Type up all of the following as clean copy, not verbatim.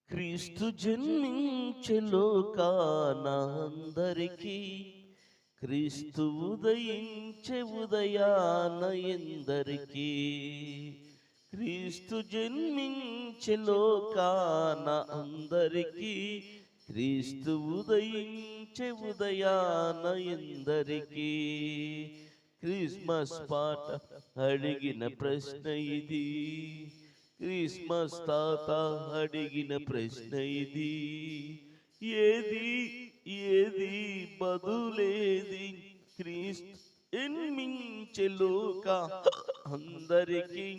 క్రీస్తు జన్మించే లోకాన అందరికీ, క్రీస్తు ఉదయించే ఉదయాన ఎందరికీ. క్రీస్తు జన్మించే లోకాన అందరికీ, క్రీస్తు ఉదయించే ఉదయాన ఎందరికీ. క్రిస్మస్ పాట అడిగిన ప్రశ్న ఇది, క్రిస్మస్ తాత అడిగిన ప్రశ్న ఇది. ఏది ఏది బదులేది, క్రీస్తు జన్మించే లోక అందరికీ,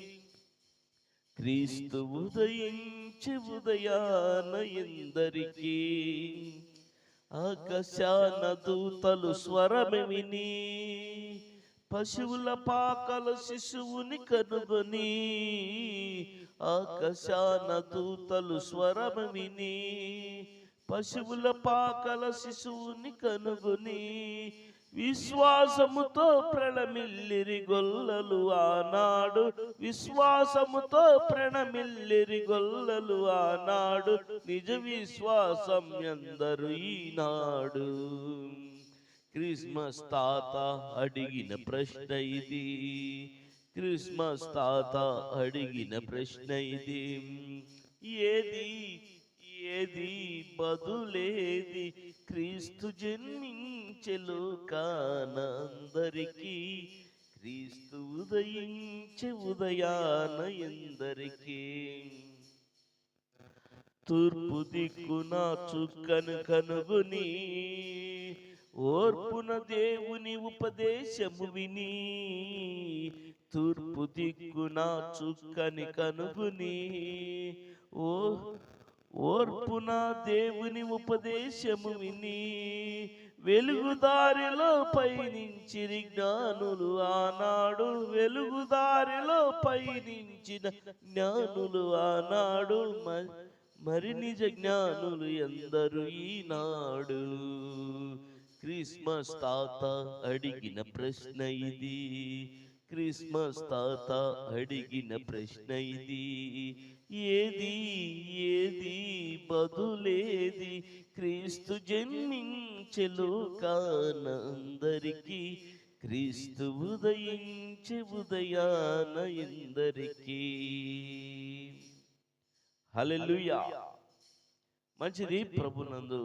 క్రీస్తు ఉదయించే ఉదయాన ఎందరికీ. ఆకాశాన దూతలు స్వరము విని, పశువుల పాకల శిశువుని కనుగొని. ఆకాశాన దూతలు స్వరము విని, పశువుల పాకల శిశువుని కనుగొని. విశ్వాసముతో ప్రణమిల్లిరి గొల్లలు ఆనాడు, విశ్వాసముతో ప్రణమిల్లిరి గొల్లలు ఆనాడు. నిజ విశ్వాసం ఎందరు ఈనాడు. క్రిస్మస్ తాత అడిగిన ప్రశ్న ఇది, క్రిస్మస్ తాత అడిగిన ప్రశ్న ఇది. ఏది ఏది బదులేది, క్రీస్తు జన్మించే లోకాన అందరికీ, క్రీస్తు ఉదయించే ఉదయాన ఎందరికీ. తూర్పు దిక్కున చుక్కను కనుగొని, ఓర్పున దేవుని ఉపదేశము విని. తూర్పు దిక్కున చుక్కని కనుగొని, ఓర్పున దేవుని ఉపదేశము విని. వెలుగుదారిలో పయనించిరి జ్ఞానులు ఆనాడు, వెలుగుదారిలో పయనించిన జ్ఞానులు ఆనాడు. మరి నిజ జ్ఞానులు ఎందరు ఈనాడు. క్రిస్మస్ తాత అడిగిన ప్రశ్న ఇది, క్రిస్మస్ తాత అడిగిన ప్రశ్న ఇది. ఏది ఏది బదులేది, క్రీస్తు జన్మించే లోకాన అందరికీ, క్రీస్తు ఉదయించే ఉదయాన ఎందరికీ. హల్లెలూయా. మంచిది ప్రభునందు